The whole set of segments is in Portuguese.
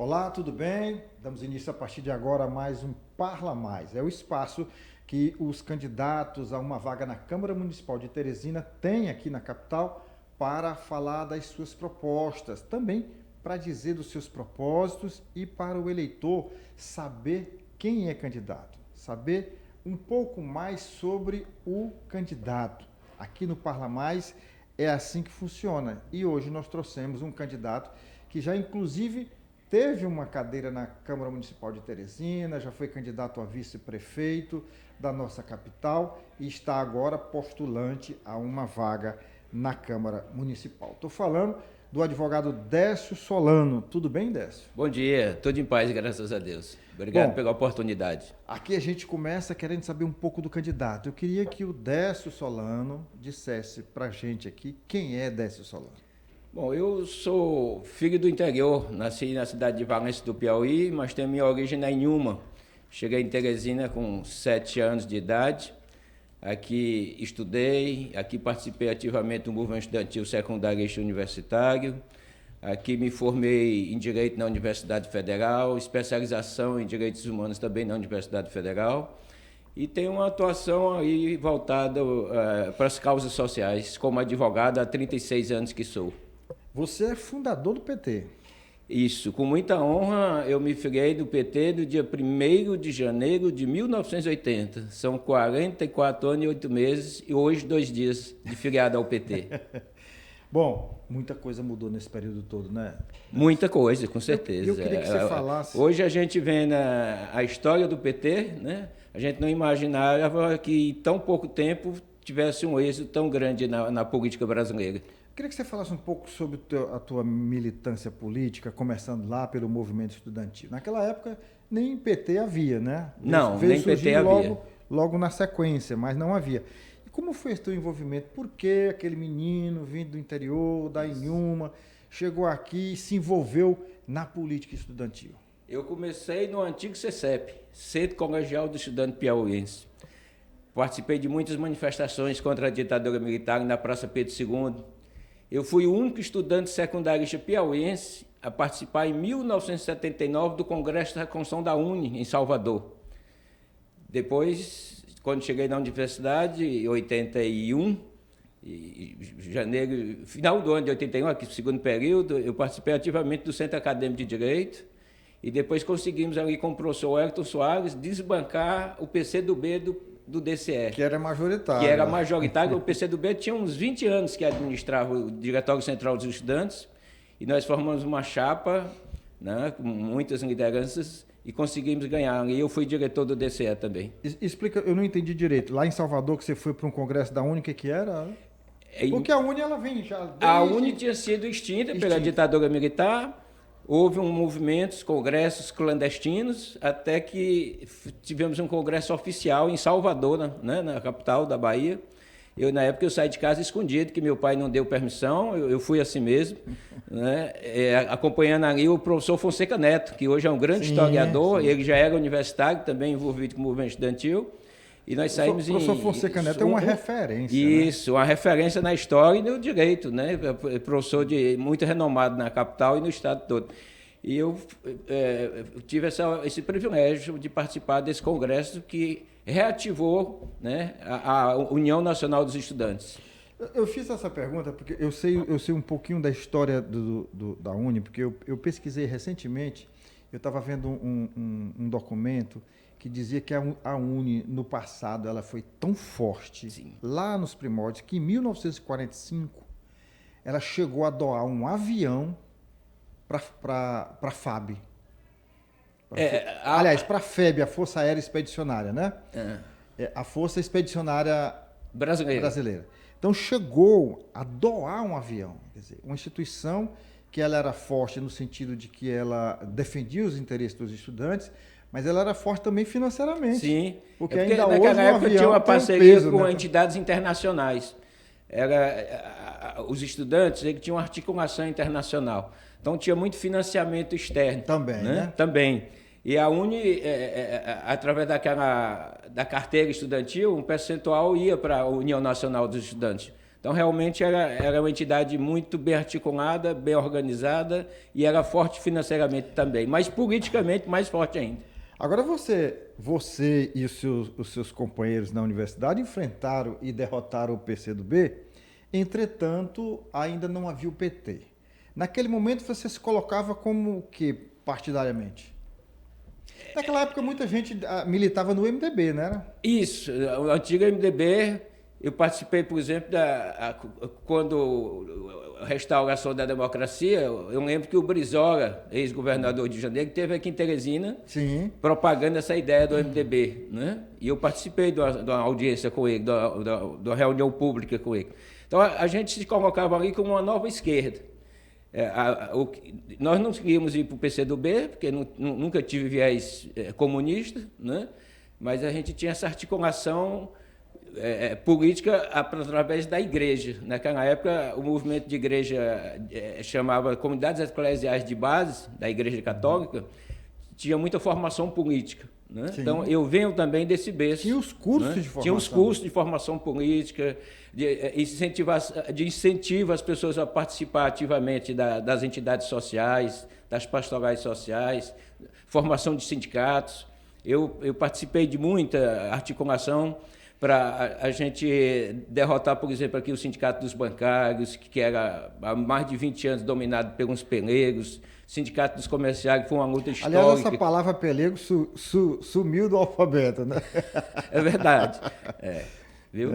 Olá, tudo bem? Damos início a partir de agora a mais um Parla Mais. É o espaço que os candidatos a uma vaga na Câmara Municipal de Teresina têm aqui na capital para falar das suas propostas, também para dizer dos seus propósitos e para o eleitor saber quem é candidato, saber um pouco mais sobre o candidato. Aqui no Parla Mais é assim que funciona. E hoje nós trouxemos um candidato que já inclusive teve uma cadeira na Câmara Municipal de Teresina, já foi candidato a vice-prefeito da nossa capital e está agora postulante a uma vaga na Câmara Municipal. Estou falando do advogado Décio Solano. Tudo bem, Décio? Bom dia, tudo em paz, graças a Deus. Obrigado pela oportunidade. Aqui a gente começa querendo saber um pouco do candidato. Eu queria que o Décio Solano dissesse para a gente aqui quem é Décio Solano. Bom, eu sou filho do interior, nasci na cidade de Valença do Piauí, mas tenho minha origem na Inhuma. Cheguei em Teresina com 7 anos de idade, aqui estudei, aqui participei ativamente do movimento estudantil secundarista universitário, aqui me formei em Direito na Universidade Federal, especialização em Direitos Humanos também na Universidade Federal, e tenho uma atuação aí voltada para as causas sociais, como advogado há 36 anos que sou. Você é fundador do PT. Isso, com muita honra, eu me filiei do PT do dia 1º de janeiro de 1980. São 44 anos e 8 meses e hoje 2 dias de filiado ao PT. Bom, muita coisa mudou nesse período todo, né? Muita coisa, com certeza. Eu queria que você falasse... Hoje a gente vê a história do PT, né? A gente não imaginava que em tão pouco tempo tivesse um êxito tão grande na política brasileira. Queria que você falasse um pouco sobre a tua militância política, começando lá pelo movimento estudantil. Naquela época, nem PT havia, né? Não, nem PT havia. Logo na sequência, mas não havia. E como foi esse teu envolvimento? Por que aquele menino vindo do interior, da Inhuma, chegou aqui e se envolveu na política estudantil? Eu comecei no antigo CECEP, Centro Colegial do Estudante Piauiense. Participei de muitas manifestações contra a ditadura militar na Praça Pedro II. Eu fui o único estudante secundarista piauiense a participar em 1979 do Congresso da Reconstrução da UNE, em Salvador. Depois, quando cheguei na universidade, em 81, final do ano de 81, aqui no segundo período, eu participei ativamente do Centro Acadêmico de Direito e depois conseguimos ali com o professor Elton Soares desbancar o PCdoB do DCE. Que era majoritário. Que era majoritário. O PCdoB tinha uns 20 anos que administrava o Diretório Central dos Estudantes e nós formamos uma chapa, né, com muitas lideranças e conseguimos ganhar. E eu fui diretor do DCE também. Explica, eu não entendi direito. Lá em Salvador, que você foi para um congresso da UNE, o que era? Porque a UNE, ela vem já... A UNE tinha sido extinta pela ditadura militar. Houve movimentos, congressos clandestinos, até que tivemos um congresso oficial em Salvador, né, na capital da Bahia. Na época, eu saí de casa escondido, que meu pai não deu permissão, eu fui assim mesmo, né, acompanhando ali o professor Fonseca Neto, que hoje é um grande historiador, ele já era universitário, também envolvido com o movimento estudantil. E nós saímos o professor Fonseca Neto é uma referência. Isso, né? Uma referência na história e no direito, né? Professor muito renomado na capital e no estado todo. E eu tive esse privilégio de participar desse congresso que reativou, né, a União Nacional dos Estudantes. Eu fiz essa pergunta porque eu sei um pouquinho da história da UNE, porque eu pesquisei recentemente, eu estava vendo um documento que dizia que a UNE, no passado, ela foi tão forte, sim, lá nos primórdios, que em 1945 ela chegou a doar um avião para a FAB. Aliás, para a FEB, a Força Aérea Expedicionária, né? A Força Expedicionária Brasileira. Então, chegou a doar um avião. Quer dizer, uma instituição que ela era forte no sentido de que ela defendia os interesses dos estudantes, mas ela era forte também financeiramente. Sim, porque ainda hoje naquela época tinha uma parceria com entidades internacionais. Os estudantes tinham uma articulação internacional. Então tinha muito financiamento externo. Também, né? Também. E a UNE, através da carteira estudantil, um percentual ia para a União Nacional dos Estudantes. Então, realmente, era uma entidade muito bem articulada, bem organizada e era forte financeiramente também, mas politicamente mais forte ainda. Agora você e os seus companheiros na universidade enfrentaram e derrotaram o PCdoB, entretanto, ainda não havia o PT. Naquele momento você se colocava como o que partidariamente? Naquela época muita gente militava no MDB, não era? Isso, o antigo MDB, eu participei, por exemplo, quando a restauração da democracia, eu lembro que o Brizola, ex-governador de Janeiro, esteve aqui em Teresina, sim, propagando essa ideia do MDB, né? E eu participei de uma audiência com ele, de uma reunião pública com ele. Então, a gente se colocava ali como uma nova esquerda. Nós não queríamos ir para o PCdoB, porque nunca tive viés comunista, né? Mas a gente tinha essa articulação política através da igreja. Naquela época, o movimento de igreja chamava Comunidades Eclesiais de Base, da Igreja Católica, tinha muita formação política. Né? Então, eu venho também desse berço. Tinha os cursos, né? De formação. Tinha os cursos de formação política, de incentivo às pessoas a participar ativamente das entidades sociais, das pastorais sociais, formação de sindicatos. Eu participei de muita articulação para a gente derrotar, por exemplo, aqui o Sindicato dos Bancários, que era há mais de 20 anos dominado pelos pelegos, Sindicato dos Comerciários, que foi uma luta histórica. Aliás, essa palavra pelego sumiu do alfabeto, né? É verdade. Viu?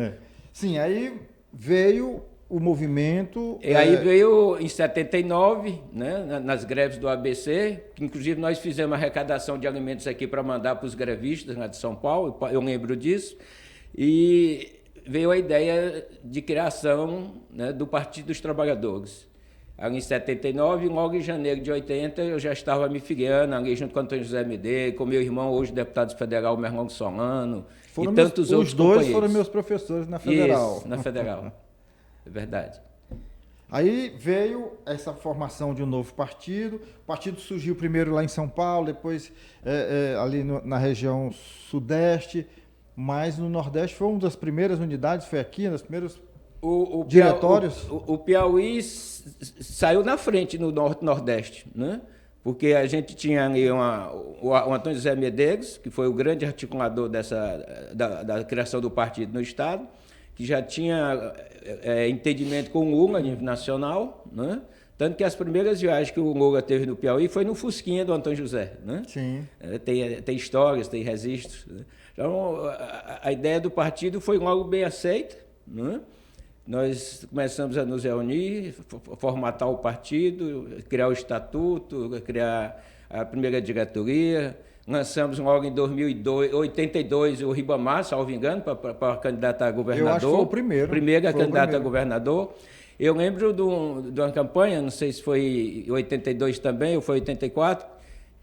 Sim, aí veio o movimento... E aí veio em 79, né, nas greves do ABC, que inclusive nós fizemos arrecadação de alimentos aqui para mandar para os grevistas lá de São Paulo, eu lembro disso, e veio a ideia de criação, né, do Partido dos Trabalhadores. Ali em 79, logo em janeiro de 80, eu já estava me filiando ali junto com o Antônio José Medeiros, com meu irmão, hoje deputado federal, Merlong Solano, e tantos outros companheiros. Os dois foram meus professores na Federal. Isso, na Federal. É verdade. Aí veio essa formação de um novo partido. O partido surgiu primeiro lá em São Paulo, depois ali na região sudeste, mas no Nordeste foi uma das primeiras unidades, foi aqui, nas primeiras diretórios. O Piauí saiu na frente no Nordeste, né? Porque a gente tinha ali o Antônio José Medeiros, que foi o grande articulador da criação do partido no Estado, que já tinha entendimento com o Lula a nível nacional, né? Tanto que as primeiras viagens que o Lula teve no Piauí foi no Fusquinha do Antônio José. Né? Sim. Tem histórias, tem registros. Né? Então, a ideia do partido foi logo bem aceita. Né? Nós começamos a nos reunir, formatar o partido, criar o estatuto, criar a primeira diretoria. Lançamos logo em 82 o Ribamar, salvo engano, para candidato a governador. Eu acho que foi o primeiro. Primeira candidata a governador. Eu lembro de uma campanha, não sei se foi em 82 também, ou foi em 84,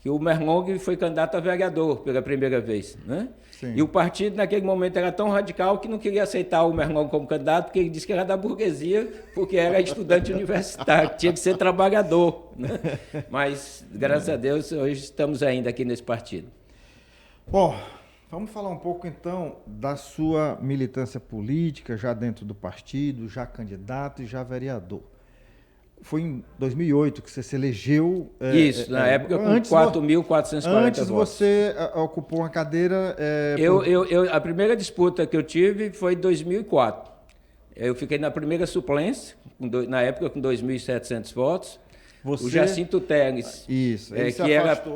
que o Merlong foi candidato a vereador pela primeira vez. Né? E o partido, naquele momento, era tão radical que não queria aceitar o Merlong como candidato, porque ele disse que era da burguesia, porque era estudante universitário, tinha que ser trabalhador. Né? Mas, graças a Deus, hoje estamos ainda aqui nesse partido. Bom, vamos falar um pouco, então, da sua militância política, já dentro do partido, já candidato e já vereador. Foi em 2008 que você se elegeu... Isso, na época com 4.440 votos. Antes você ocupou uma cadeira... A primeira disputa que eu tive foi em 2004. Eu fiquei na primeira suplência, na época com 2.700 votos. O Jacinto Teles, que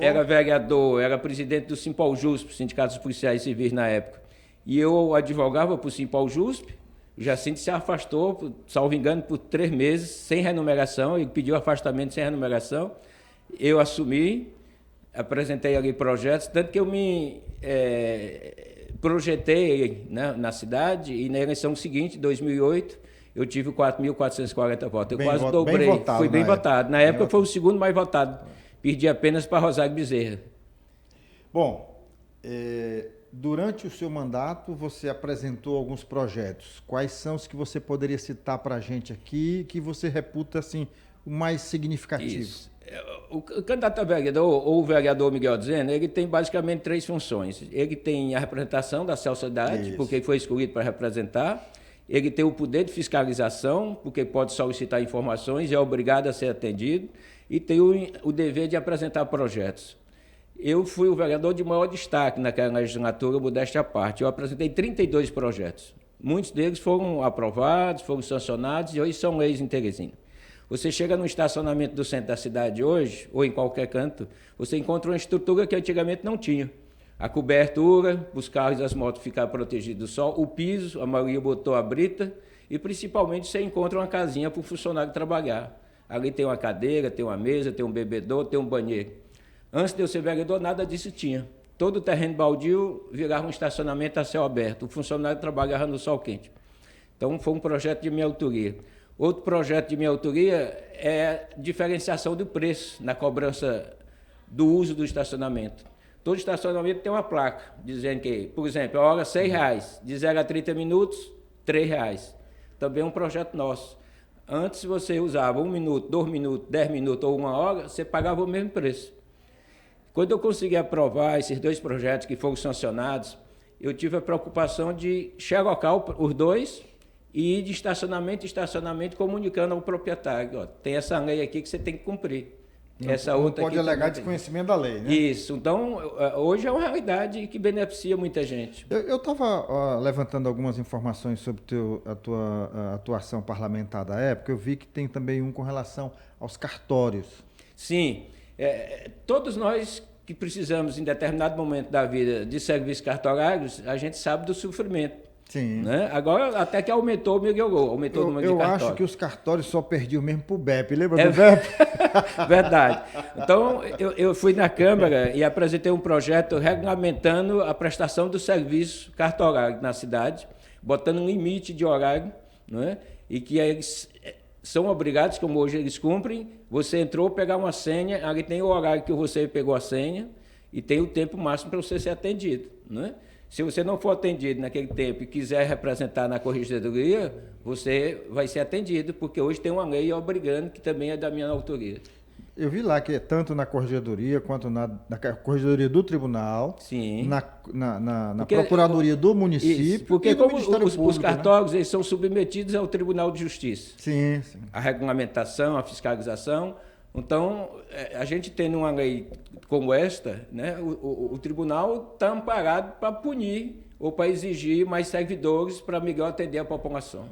era vereador, era presidente do Simpol-Jusp, Sindicato dos Policiais Civis na época. E eu advogava para o Simpol-Jusp. O Jacinto se afastou, salvo engano, por 3 meses, sem remuneração. Ele pediu afastamento sem remuneração. Eu assumi, apresentei ali projetos, tanto que eu me projetei, né, na cidade, e na eleição seguinte, 2008, eu tive 4.440 votos. Eu quase dobrei. Fui bem votado. Na época foi o segundo mais votado. Perdi apenas para Rosário Bezerra. Bom, durante o seu mandato, você apresentou alguns projetos. Quais são os que você poderia citar para a gente aqui, que você reputa assim, o mais significativo? Isso. O candidato a vereador, ou o vereador Miguel Dizena, ele tem basicamente 3 funções. Ele tem a representação da sociedade, porque ele foi escolhido para representar. ele tem o poder de fiscalização, porque pode solicitar informações, é obrigado a ser atendido, e tem o dever de apresentar projetos. Eu fui o vereador de maior destaque naquela legislatura, modéstia à parte. Eu apresentei 32 projetos. Muitos deles foram aprovados, foram sancionados e hoje são leis em Teresina. Você chega no estacionamento do centro da cidade hoje, ou em qualquer canto, você encontra uma estrutura que antigamente não tinha. A cobertura, os carros e as motos ficaram protegidos do sol, o piso, a maioria botou a brita, e principalmente você encontra uma casinha para o funcionário trabalhar. Ali tem uma cadeira, tem uma mesa, tem um bebedouro, tem um banheiro. Antes de eu ser vereador, nada disso tinha. Todo o terreno baldio virava um estacionamento a céu aberto. O funcionário trabalhava no sol quente. Então, foi um projeto de minha autoria. Outro projeto de minha autoria é a diferenciação do preço na cobrança do uso do estacionamento. Todo estacionamento tem uma placa dizendo que, por exemplo, a hora R$ 6, de 0 a 30 minutos, R$ 3. Também é um projeto nosso. Antes você usava 1 minuto, 2 minutos, 10 minutos ou 1 hora, você pagava o mesmo preço. Quando eu consegui aprovar esses 2 projetos que foram sancionados, eu tive a preocupação de xerocar os 2 e ir de estacionamento em estacionamento comunicando ao proprietário. Ó, tem essa lei aqui que você tem que cumprir. Essa não outra pode aqui alegar desconhecimento da lei, né? Isso. Então, hoje é uma realidade que beneficia muita gente. Eu estava levantando algumas informações sobre a tua atuação parlamentar da época. Eu vi que tem também um com relação aos cartórios. Sim. Todos nós que precisamos, em determinado momento da vida, de serviços cartorários, a gente sabe do sofrimento. Sim. Né? Agora, até que aumentou o número de cartórios. Eu acho que os cartórios só perdiam mesmo para o BEP. Lembra do BEP? Verdade. Então, eu fui na Câmara e apresentei um projeto regulamentando a prestação do serviço cartorário na cidade, botando um limite de horário, né? E que eles são obrigados, como hoje eles cumprem, você entrou, pegar uma senha, ali tem o horário que você pegou a senha e tem o tempo máximo para você ser atendido, né? Se você não for atendido naquele tempo e quiser representar na corregedoria, você vai ser atendido, porque hoje tem uma lei obrigando, que também é da minha autoria. Eu vi lá que tanto na corregedoria quanto na corregedoria do tribunal, sim, na procuradoria do município, isso, porque como os cartórios, né? Eles são submetidos ao Tribunal de Justiça. Sim, sim. A regulamentação, a fiscalização. Então, a gente tendo uma lei como esta, né, o tribunal está amparado para punir ou para exigir mais servidores para melhor atender a população.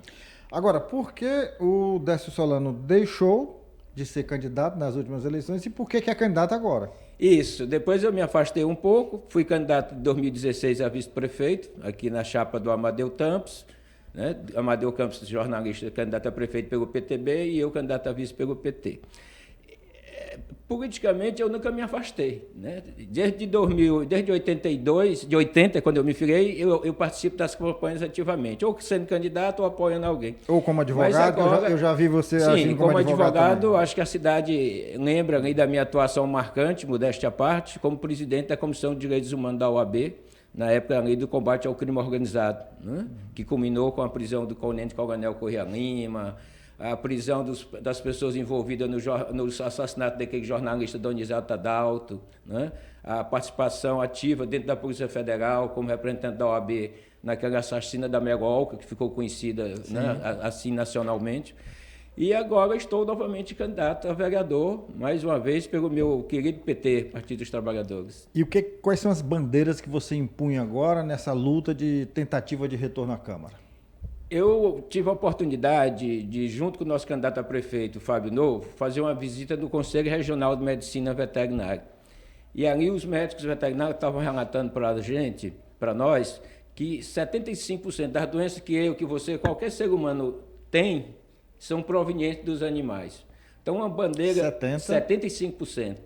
Agora, por que o Décio Solano deixou de ser candidato nas últimas eleições e por que é candidato agora? Isso, depois eu me afastei um pouco, fui candidato em 2016 a vice-prefeito, aqui na chapa do Amadeu Campos, né? Amadeu Campos, jornalista, candidato a prefeito pelo PTB e eu candidato a vice pelo PT. Politicamente eu nunca me afastei, né? Desde 80, quando eu me filiei, eu participo das campanhas ativamente, ou sendo candidato ou apoiando alguém. Ou como advogado, agora, eu já vi você agindo como advogado, acho que a cidade lembra ali da minha atuação marcante, modéstia à parte, como presidente da Comissão de Direitos Humanos da OAB, na época ali do combate ao crime organizado, né? Que culminou com a prisão do tenente-coronel Correia Lima, a prisão das pessoas envolvidas no assassinato daquele jornalista Donizete Tadalto, né? A participação ativa dentro da Polícia Federal como representante da OAB naquela assassina da Merolca, que ficou conhecida, né, assim nacionalmente. E agora estou novamente candidato a vereador, mais uma vez, pelo meu querido PT, Partido dos Trabalhadores. E quais são as bandeiras que você impunha agora nessa luta de tentativa de retorno à Câmara? Eu tive a oportunidade de, junto com o nosso candidato a prefeito, Fábio Novo, fazer uma visita no Conselho Regional de Medicina Veterinária. E ali os médicos veterinários estavam relatando para a gente, para nós, que 75% das doenças que você, qualquer ser humano tem, são provenientes dos animais. Então, uma bandeira... 75%.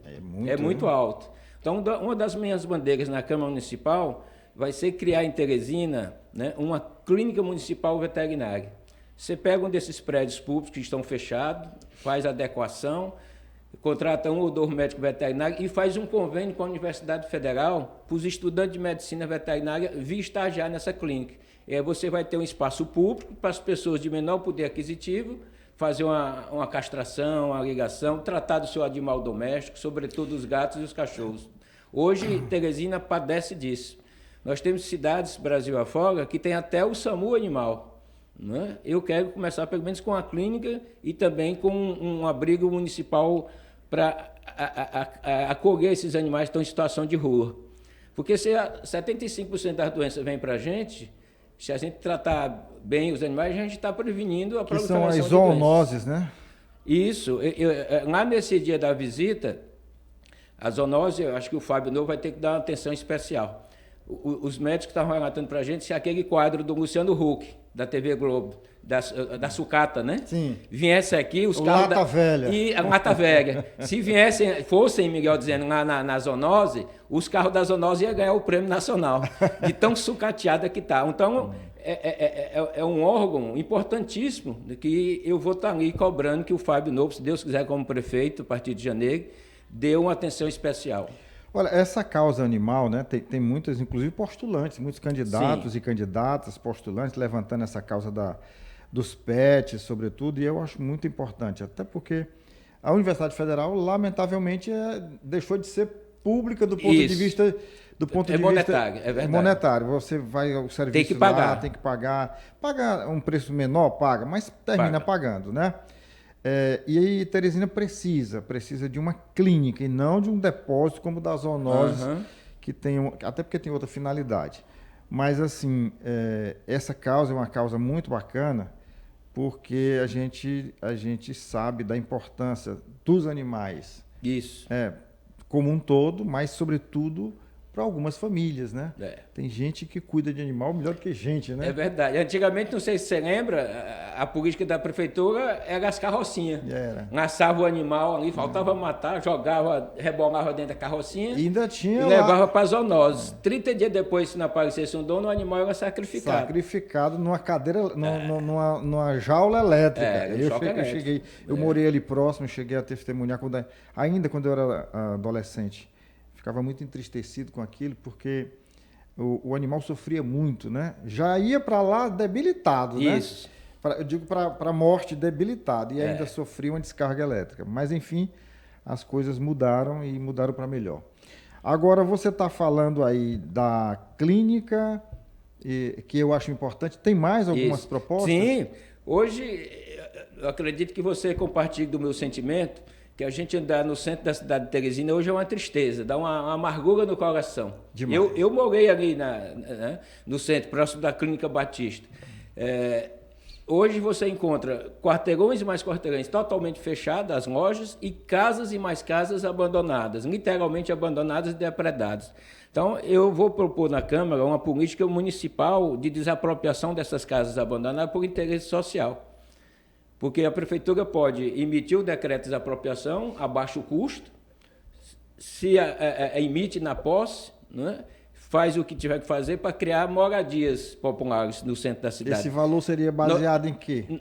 É muito alto. Então, uma das minhas bandeiras na Câmara Municipal vai ser criar em Teresina, né, uma clínica municipal veterinária. Você pega um desses prédios públicos que estão fechados, faz adequação, contrata 1 ou 2 médicos veterinários e faz um convênio com a Universidade Federal para os estudantes de medicina veterinária vir estagiar nessa clínica. E aí você vai ter um espaço público para as pessoas de menor poder aquisitivo fazer uma castração, uma ligação, tratar do seu animal doméstico, sobretudo os gatos e os cachorros. Hoje, Teresina padece disso. Nós temos cidades, Brasil afora, que tem até o SAMU animal. né? Eu quero começar pelo menos com a clínica e também com um abrigo municipal para acolher esses animais que estão em situação de rua. Porque se 75% das doenças vêm para a gente, se a gente tratar bem os animais, a gente está prevenindo a proliferação de doenças. Que são as zoonoses, né? Isso. Lá nesse dia da visita, a zoonose, eu acho que o Fábio Novo vai ter que dar uma atenção especial. Os médicos estavam relatando para a gente se aquele quadro do Luciano Huck, da TV Globo, da sucata, né? Sim. Viesse aqui, os carros Lata Velha. E a Lata Velha. Se fossem, Miguel dizendo, lá na zoonose, os carros da zoonose iam ganhar o prêmio nacional, de tão sucateada que está. Então, é um órgão importantíssimo que eu vou estar ali cobrando que o Fábio Novo, se Deus quiser, como prefeito, a partir de janeiro, dê uma atenção especial. Olha, essa causa animal, né, tem muitas, inclusive postulantes, muitos candidatos Sim. e candidatas postulantes levantando essa causa dos pets, sobretudo, e eu acho muito importante, até porque a Universidade Federal, lamentavelmente, deixou de ser pública do ponto de vista... monetário, é verdade. Monetário. Você vai ao serviço tem que pagar. Lá, tem que pagar. Pagar um preço menor, paga, mas termina pagando, né? E aí Teresina precisa de uma clínica e não de um depósito como o das zoonoses, que tem até porque tem outra finalidade. Mas assim, essa causa é uma causa muito bacana, porque a gente sabe da importância dos animais. Isso. Como um todo, mas sobretudo para algumas famílias, né? Tem gente que cuida de animal melhor do que gente, né? É verdade. Antigamente, não sei se você lembra, a política da prefeitura era as carrocinhas. Laçava o animal ali, faltava matar, jogava, rebolava dentro da carrocinha e ainda tinha e levava para as zoonoses. 30 dias depois, se não aparecesse um dono, o animal era sacrificado. Sacrificado numa cadeira, numa jaula elétrica. Eu morei ali próximo, cheguei a testemunhar ainda quando eu era adolescente. Ficava muito entristecido com aquilo, porque o animal sofria muito, né? Já ia para lá debilitado, Isso. né? Eu digo para a morte debilitado, e ainda sofria uma descarga elétrica. Mas, enfim, as coisas mudaram e mudaram para melhor. Agora, você está falando aí da clínica, que eu acho importante. Tem mais algumas propostas? Sim. Hoje, eu acredito que você compartilha do meu sentimento, que a gente andar no centro da cidade de Teresina hoje é uma tristeza, dá uma amargura no coração. Eu morei ali no centro, próximo da Clínica Batista. Hoje você encontra quarteirões e mais quarteirões totalmente fechados, as lojas, e casas e mais casas abandonadas, literalmente abandonadas e depredadas. Então, eu vou propor na Câmara uma política municipal de desapropriação dessas casas abandonadas por interesse social. Porque a prefeitura pode emitir o decreto de desapropriação a baixo custo, se emite na posse, né, faz o que tiver que fazer para criar moradias populares no centro da cidade. Esse valor seria baseado em quê?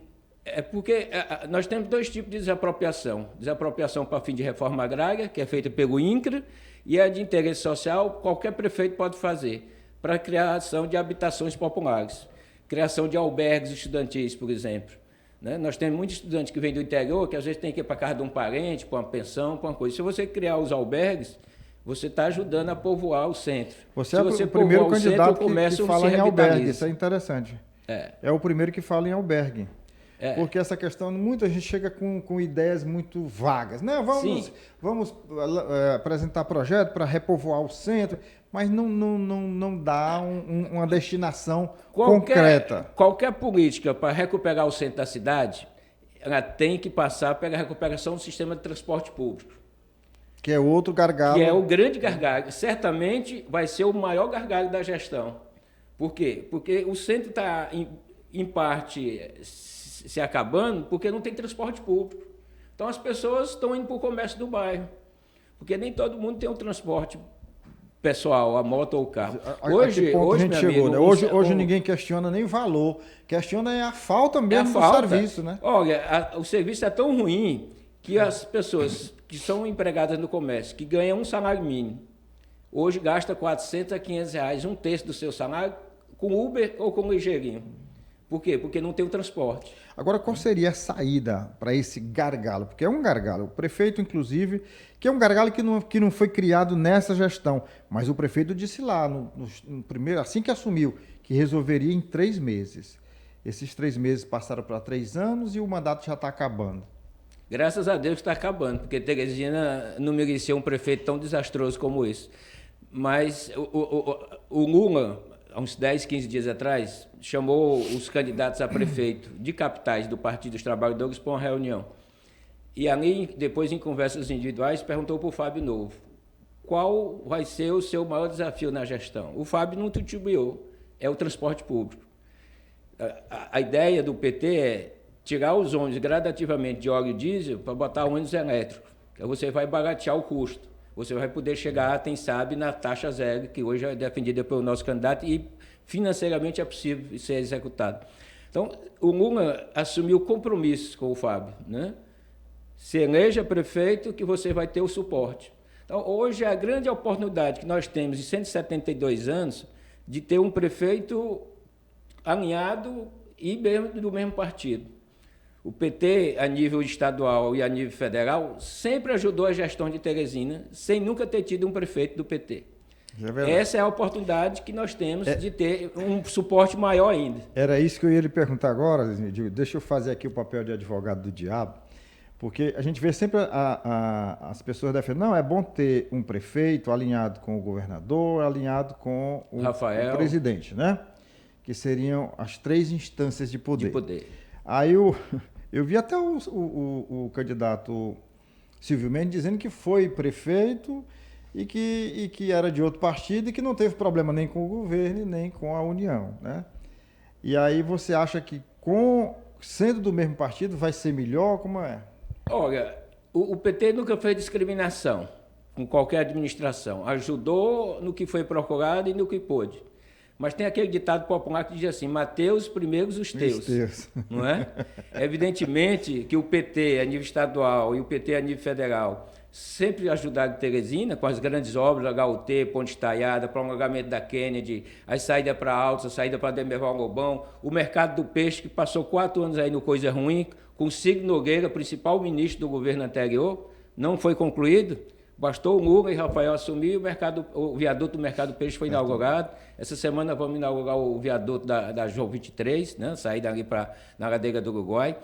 Porque nós temos dois tipos de desapropriação. Desapropriação para fim de reforma agrária, que é feita pelo INCRA, e a de interesse social, qualquer prefeito pode fazer, para a criação de habitações populares. Criação de albergues estudantis, por exemplo. Né? Nós temos muitos estudantes que vêm do interior, que às vezes tem que ir para a casa de um parente, para uma pensão, para uma coisa. Se você criar os albergues, você está ajudando a povoar o centro. Você é o primeiro candidato que fala em albergue, isso é interessante. É o primeiro que fala em albergue. Porque essa questão, muita gente chega com ideias muito vagas. Né? Vamos apresentar projeto para repovoar o centro, mas não dá uma destinação concreta. Qualquer política para recuperar o centro da cidade, ela tem que passar pela recuperação do sistema de transporte público. Que é outro gargalo. Que é o grande gargalo. Certamente vai ser o maior gargalo da gestão. Por quê? Porque o centro está, em parte, se acabando porque não tem transporte público. Então as pessoas estão indo para o comércio do bairro. Porque nem todo mundo tem um transporte pessoal, a moto ou o carro. Hoje a gente chegou, né? Hoje ninguém questiona nem o valor, questiona a falta mesmo do serviço, né? Olha, o serviço é tão ruim que as pessoas que são empregadas no comércio, que ganham um salário mínimo, hoje gasta R$400 a R$500, um terço do seu salário, com Uber ou com ligeirinho. Por quê? Porque não tem o transporte. Agora, qual seria a saída para esse gargalo? Porque é um gargalo. O prefeito, inclusive, que é um gargalo que não foi criado nessa gestão, mas o prefeito disse lá, no primeiro, assim que assumiu, que resolveria em 3 meses. Esses 3 meses passaram para 3 anos e o mandato já está acabando. Graças a Deus está acabando, porque Teresina não merecia um prefeito tão desastroso como esse. Mas o Lula, há uns 10, 15 dias atrás, chamou os candidatos a prefeito de capitais do Partido dos Trabalhadores para uma reunião. E ali, depois, em conversas individuais, perguntou para o Fábio Novo qual vai ser o seu maior desafio na gestão. O Fábio não titubeou, é o transporte público. A ideia do PT é tirar os ônibus gradativamente de óleo diesel para botar ônibus elétrico. Então você vai baratear o custo. Você vai poder chegar, quem sabe, na taxa zero, que hoje é defendida pelo nosso candidato e financeiramente é possível ser executado. Então, o Lula assumiu compromissos com o Fábio, né? Se eleja prefeito que você vai ter o suporte. Então, hoje é a grande oportunidade que nós temos, em 172 anos, de ter um prefeito alinhado e do mesmo partido. O PT, a nível estadual e a nível federal, sempre ajudou a gestão de Teresina, sem nunca ter tido um prefeito do PT. Essa é a oportunidade que nós temos de ter um suporte maior ainda. Era isso que eu ia lhe perguntar agora, deixa eu fazer aqui o papel de advogado do diabo, porque a gente vê sempre as pessoas defendendo, não, é bom ter um prefeito alinhado com o governador, alinhado com o presidente, né? Que seriam as 3 instâncias de poder. Aí eu vi até o candidato Silvio Mendes dizendo que foi prefeito e que era de outro partido e que não teve problema nem com o governo nem com a União, né? E aí você acha que sendo do mesmo partido vai ser melhor? Como é? Olha, o PT nunca fez discriminação com qualquer administração. Ajudou no que foi procurado e no que pôde. Mas tem aquele ditado popular que diz assim, Mateus primeiros os teus. Não é? Evidentemente que o PT a nível estadual e o PT a nível federal sempre ajudaram Teresina com as grandes obras, HUT, Ponte Estaiada, prolongamento da Kennedy, a saída para Altos, a saída para Demerval Lobão, o mercado do peixe, que passou 4 anos aí no Coisa Ruim, com Ciro Nogueira, principal ministro do governo anterior, não foi concluído. Bastou o Lula e Rafael assumir, o viaduto do mercado do peixe foi inaugurado. Essa semana vamos inaugurar o viaduto da João 23, né, saída ali na ladeira do Uruguai.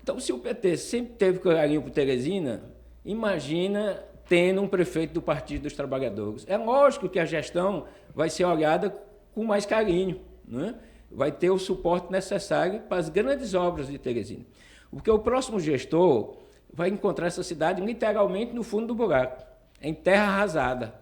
Então, se o PT sempre teve carinho por Teresina, imagina tendo um prefeito do Partido dos Trabalhadores. É lógico que a gestão vai ser olhada com mais carinho, né? Vai ter o suporte necessário para as grandes obras de Teresina. Porque o próximo gestor vai encontrar essa cidade literalmente no fundo do buraco, em terra arrasada,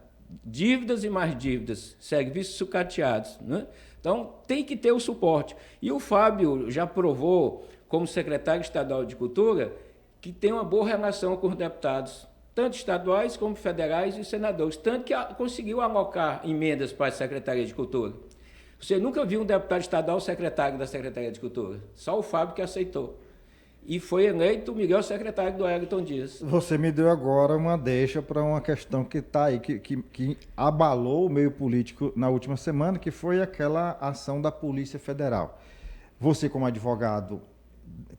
dívidas e mais dívidas, serviços sucateados, né? Então, tem que ter o suporte. E o Fábio já provou, como secretário estadual de Cultura, que tem uma boa relação com os deputados, tanto estaduais como federais e senadores, tanto que conseguiu alocar emendas para a Secretaria de Cultura. Você nunca viu um deputado estadual secretário da Secretaria de Cultura, só o Fábio que aceitou. E foi eleito o melhor secretário do Wellington Dias. Você me deu agora uma deixa para uma questão que está aí, que abalou o meio político na última semana, que foi aquela ação da Polícia Federal. Você, como advogado,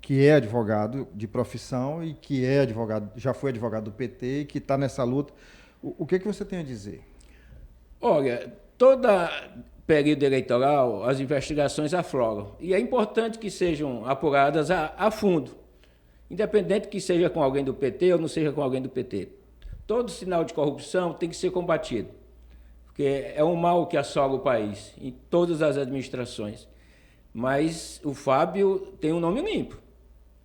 que é advogado de profissão e que é advogado, já foi advogado do PT e que está nessa luta, o que você tem a dizer? Olha, toda período eleitoral, as investigações afloram. E é importante que sejam apuradas a fundo, independente que seja com alguém do PT ou não seja com alguém do PT. Todo sinal de corrupção tem que ser combatido, porque é um mal que assola o país, em todas as administrações. Mas o Fábio tem um nome limpo.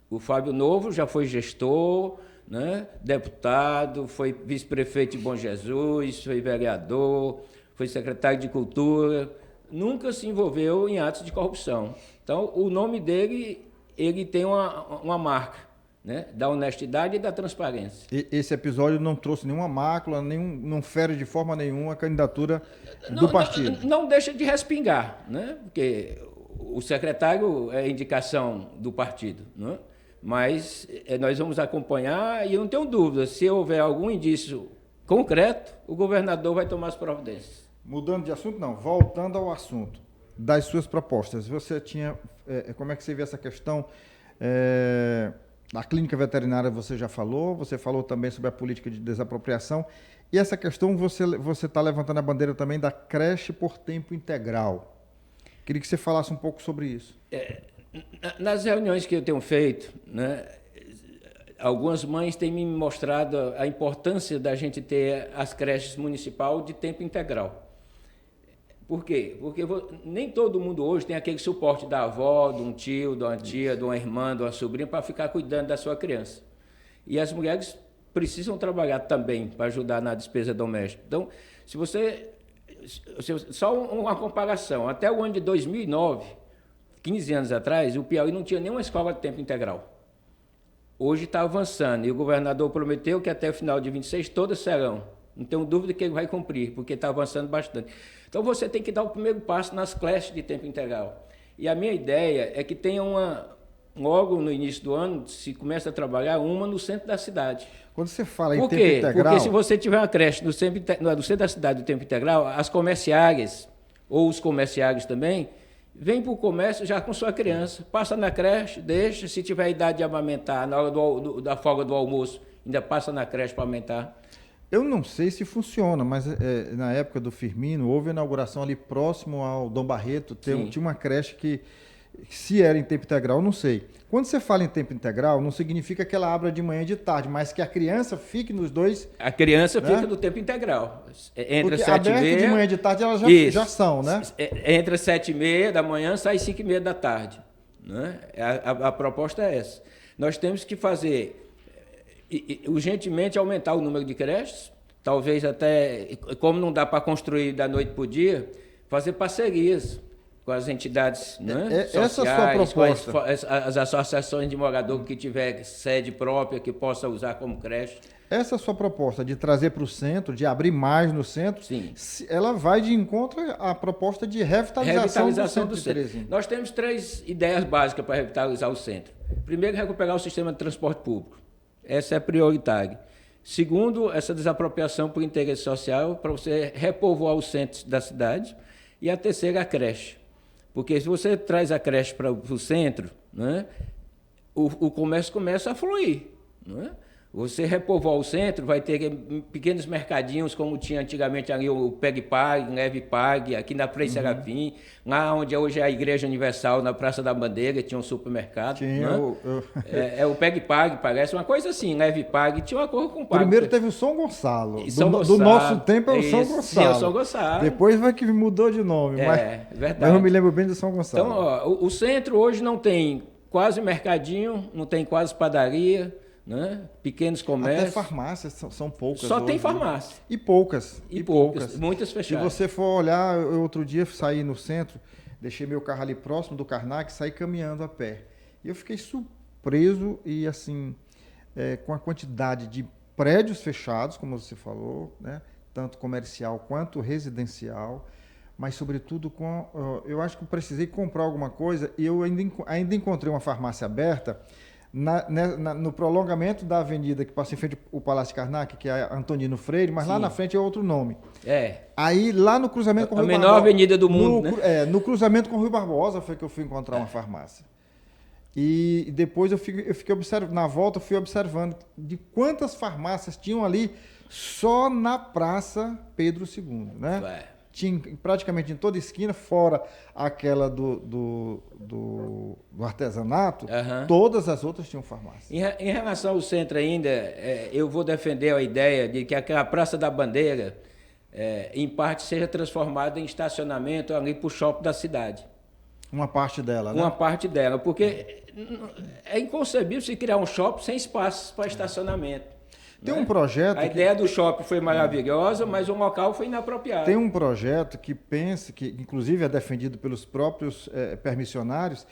O Fábio Novo já foi gestor, né, deputado, foi vice-prefeito de Bom Jesus, foi vereador, foi secretário de Cultura, nunca se envolveu em atos de corrupção. Então, o nome dele, ele tem uma marca, né, da honestidade e da transparência. Esse episódio não trouxe nenhuma mácula, não fere de forma nenhuma a candidatura do partido? Não deixa de respingar, né, porque o secretário é indicação do partido, né, mas nós vamos acompanhar e eu não tenho dúvida, se houver algum indício concreto, o governador vai tomar as providências. Mudando de assunto, não, voltando ao assunto das suas propostas, você tinha, como é que você vê essa questão, a clínica veterinária você já falou, você falou também sobre a política de desapropriação, e essa questão você está levantando a bandeira também da creche por tempo integral. Queria que você falasse um pouco sobre isso. Nas reuniões que eu tenho feito, né, algumas mães têm me mostrado a importância da gente ter as creches municipais de tempo integral. Por quê? Porque nem todo mundo hoje tem aquele suporte da avó, de um tio, de uma tia, de uma irmã, de uma sobrinha, para ficar cuidando da sua criança. E as mulheres precisam trabalhar também para ajudar na despesa doméstica. Então, só uma comparação, até o ano de 2009, 15 anos atrás, o Piauí não tinha nenhuma escola de tempo integral. Hoje está avançando e o governador prometeu que até o final de 26 todas serão. Não tenho dúvida que ele vai cumprir, porque está avançando bastante. Então você tem que dar o primeiro passo nas creches de tempo integral. E a minha ideia é que tenha logo no início do ano, se começa a trabalhar, uma no centro da cidade. Quando você fala em tempo integral... Porque se você tiver uma creche no centro da cidade do tempo integral, as comerciárias, ou os comerciários também, vem para o comércio já com sua criança, passa na creche, deixa, se tiver idade de amamentar, na hora da folga do almoço, ainda passa na creche para amamentar. Eu não sei se funciona, mas na época do Firmino, houve a inauguração ali próximo ao Dom Barreto, tinha uma creche que, se era em tempo integral, eu não sei. Quando você fala em tempo integral, não significa que ela abra de manhã e de tarde, mas que a criança fique nos dois... A criança, né, fica no tempo integral. Entre porque 7h30... aberto de manhã e de tarde elas já são, né? Entre as 7h30 da manhã, sai 5h30 da tarde. Né? A proposta é essa. Nós temos que fazer... urgentemente aumentar o número de creches, talvez até, como não dá para construir da noite para o dia, fazer parcerias com as entidades, né, sociais, essa é a sua proposta. Com as associações de morador que tiver sede própria, que possa usar como creche. Essa sua proposta de trazer para o centro, de abrir mais no centro, sim, ela vai de encontro à proposta de revitalização do centro de Teresina. Nós temos 3 ideias básicas para revitalizar o centro. Primeiro, recuperar o sistema de transporte público. Essa é prioritária. Segundo, essa desapropriação por interesse social, para você repovoar os centros da cidade. E a terceira, a creche. Porque se você traz a creche para o centro, né, o comércio começa a fluir. Né? Você repovoar o centro, vai ter pequenos mercadinhos, como tinha antigamente ali o Pegue Pague, Leve Pague, aqui na Frei Serafim, lá onde hoje é a Igreja Universal, na Praça da Bandeira, tinha um supermercado. Tinha, né? O Pegue Pague, parece uma coisa assim, Leve Pague, tinha uma cor com pague. Primeiro teve o São Gonçalo, do nosso tempo é o São Gonçalo. Sim, é o São Gonçalo. Depois vai que mudou de nome, verdade. Mas eu me lembro bem do São Gonçalo. Então, ó, o centro hoje não tem quase mercadinho, não tem quase padaria, né? Pequenos comércios. Até farmácias são poucas. Só hoje, tem farmácia. E poucas. E poucas. Muitas fechadas. Se você for olhar, eu outro dia saí no centro, deixei meu carro ali próximo do Karnak e saí caminhando a pé. E eu fiquei surpreso e assim, com a quantidade de prédios fechados, como você falou, né? Tanto comercial quanto residencial, mas sobretudo eu acho que eu precisei comprar alguma coisa e eu ainda encontrei uma farmácia aberta no prolongamento da avenida que passa em frente ao Palácio Karnak, que é Antonino Freire, mas sim, lá na frente é outro nome. Aí lá no cruzamento com o Rui Barbosa... A menor avenida do mundo, né? No cruzamento com o Rui Barbosa foi que eu fui encontrar uma farmácia. E depois eu fiquei observando, na volta eu fui observando de quantas farmácias tinham ali só na Praça Pedro II, né? Tinha praticamente em toda esquina, fora aquela do artesanato, todas as outras tinham farmácia. Em relação ao centro ainda, eu vou defender a ideia de que aquela Praça da Bandeira, em parte, seja transformada em estacionamento ali para o shopping da cidade. Uma parte dela, né? Uma parte dela, porque é inconcebível se criar um shopping sem espaço para estacionamento. Tem um projeto... A ideia do shopping foi maravilhosa, mas o local foi inapropriado. Tem um projeto que pensa, que inclusive é defendido pelos próprios permissionários,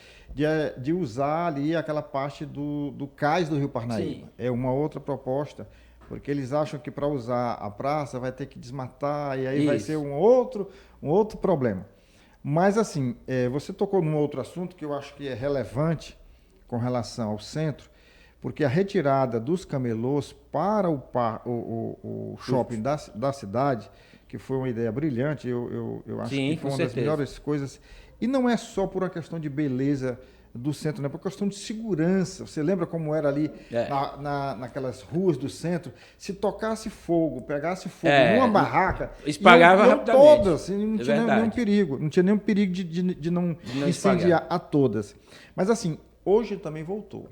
de usar ali aquela parte do cais do Rio Parnaíba. Sim. É uma outra proposta, porque eles acham que para usar a praça vai ter que desmatar e aí vai ser um outro problema. Mas assim, você tocou num outro assunto que eu acho que é relevante com relação ao centro, porque a retirada dos camelôs para o shopping da cidade, que foi uma ideia brilhante, eu acho que foi uma das melhores coisas, e não é só por uma questão de beleza do centro, né? Por questão de segurança. Você lembra como era ali naquelas ruas do centro? Se tocasse fogo, pegasse fogo numa barraca, espalhava rapidamente. Todas, assim, não tinha nenhum perigo. Não tinha nenhum perigo de não incendiar a todas. Mas assim, hoje também voltou.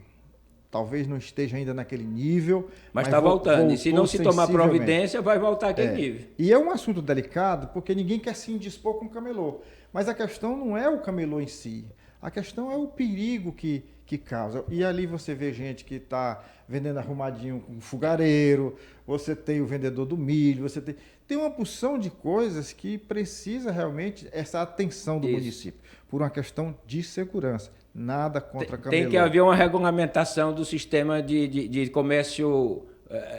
Talvez não esteja ainda naquele nível. Mas está voltando. E se não se tomar providência, vai voltar aquele nível. E é um assunto delicado, porque ninguém quer se indispor com o camelô. Mas a questão não é o camelô em si. A questão é o perigo que causa. E ali você vê gente que está vendendo arrumadinho com fogareiro, você tem o vendedor do milho, você tem uma porção de coisas que precisa realmente essa atenção do município, por uma questão de segurança. Nada contra camelô. Tem que haver uma regulamentação do sistema de comércio.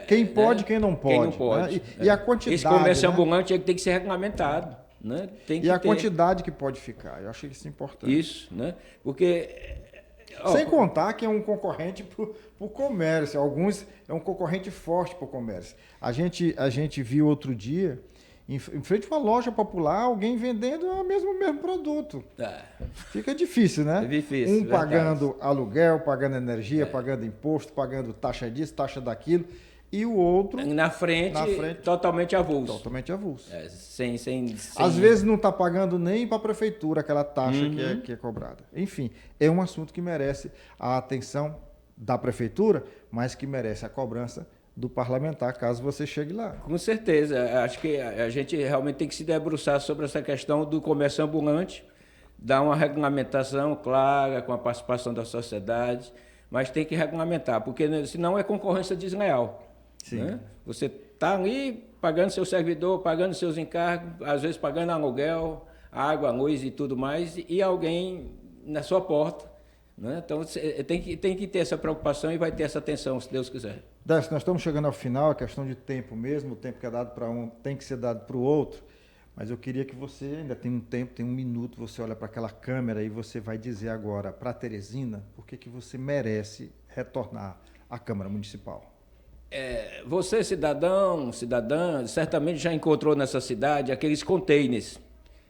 Quem pode, quem não pode. Quem não pode. Né? E a quantidade. Esse comércio ambulante tem que ser regulamentado. Né? Tem que ter quantidade que pode ficar. Eu achei isso importante. Isso, né? Porque. Sem contar que é um concorrente para o comércio. Alguns é um concorrente forte para o comércio. A gente viu outro dia, em frente a uma loja popular, alguém vendendo o mesmo produto. Fica difícil, né? É difícil. Pagando aluguel, pagando energia, pagando imposto, pagando taxa disso, taxa daquilo. E o outro... Na frente totalmente avulso. Totalmente avulso. Às vezes não está pagando nem para a prefeitura aquela taxa que é cobrada. Enfim, é um assunto que merece a atenção da prefeitura, mas que merece a cobrança do parlamentar, caso você chegue lá. Com certeza. Acho que a gente realmente tem que se debruçar sobre essa questão do comércio ambulante, dar uma regulamentação clara, com a participação da sociedade, mas tem que regulamentar, porque senão é concorrência desleal. Sim. Né? Você está ali pagando seu servidor, pagando seus encargos, às vezes pagando aluguel, água, luz e tudo mais, e alguém na sua porta. Né? Então tem que ter essa preocupação e vai ter essa atenção, se Deus quiser. Décio, nós estamos chegando ao final, é questão de tempo mesmo, o tempo que é dado para um tem que ser dado para o outro, mas eu queria que você, ainda tem um tempo, tem um minuto, você olha para aquela câmera e você vai dizer agora para a Teresina por que você merece retornar à Câmara Municipal. Você, cidadão, cidadã, certamente já encontrou nessa cidade aqueles containers.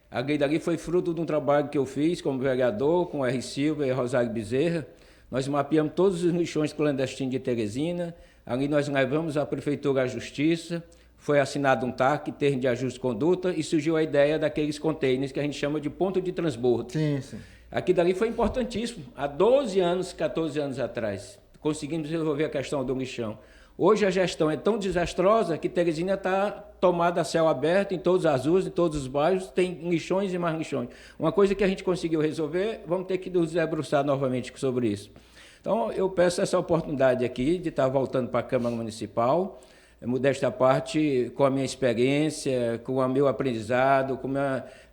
Aquele dali foi fruto de um trabalho que eu fiz como vereador, com R. Silva e Rosário Bezerra. Nós mapeamos todos os lixões clandestinos de Teresina. Ali nós levamos à Prefeitura à Justiça. Foi assinado um TAC, termo de ajuste de conduta, e surgiu a ideia daqueles containers que a gente chama de ponto de transbordo. Sim, sim. Aquilo dali foi importantíssimo. Há 12 anos, 14 anos atrás, conseguimos resolver a questão do lixão. Hoje a gestão é tão desastrosa que Teresina está tomada a céu aberto em todas as ruas, em todos os bairros, tem lixões e mais lixões. Uma coisa que a gente conseguiu resolver, vamos ter que nos debruçar novamente sobre isso. Então, eu peço essa oportunidade aqui de estar voltando para a Câmara Municipal, modéstia à parte, com a minha experiência, com o meu aprendizado, com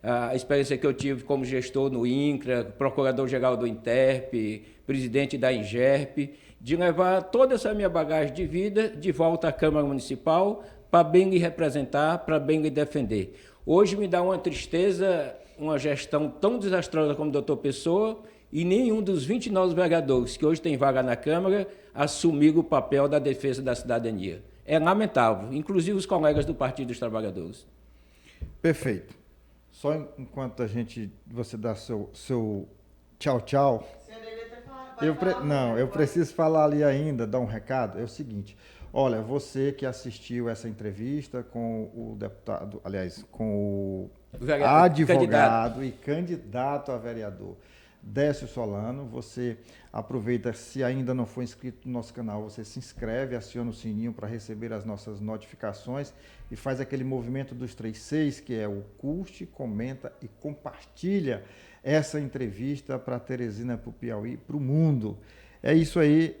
a experiência que eu tive como gestor no INCRA, procurador-geral do INTERP, presidente da INGERP, de levar toda essa minha bagagem de vida de volta à Câmara Municipal para bem lhe representar, para bem lhe defender. Hoje me dá uma tristeza, uma gestão tão desastrosa como o doutor Pessoa e nenhum dos 29 vereadores que hoje tem vaga na Câmara assumiram o papel da defesa da cidadania. É lamentável, inclusive os colegas do Partido dos Trabalhadores. Perfeito. Só enquanto você dá seu tchau. Eu preciso falar ali ainda, dar um recado. É o seguinte, olha, você que assistiu essa entrevista com o deputado, aliás, com o advogado e candidato a vereador Décio Solano, você aproveita, se ainda não for inscrito no nosso canal, você se inscreve, aciona o sininho para receber as nossas notificações e faz aquele movimento dos 3 Cs, que é o curte, comenta e compartilha essa entrevista para Teresina, para o Piauí, para o mundo. É isso aí,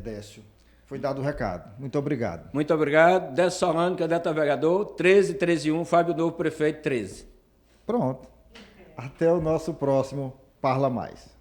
Décio. Foi dado o recado. Muito obrigado. Muito obrigado. Décio Solano, candidato a vereador, 131, Fábio Novo, prefeito, 13. Pronto. Até o nosso próximo Parla Mais.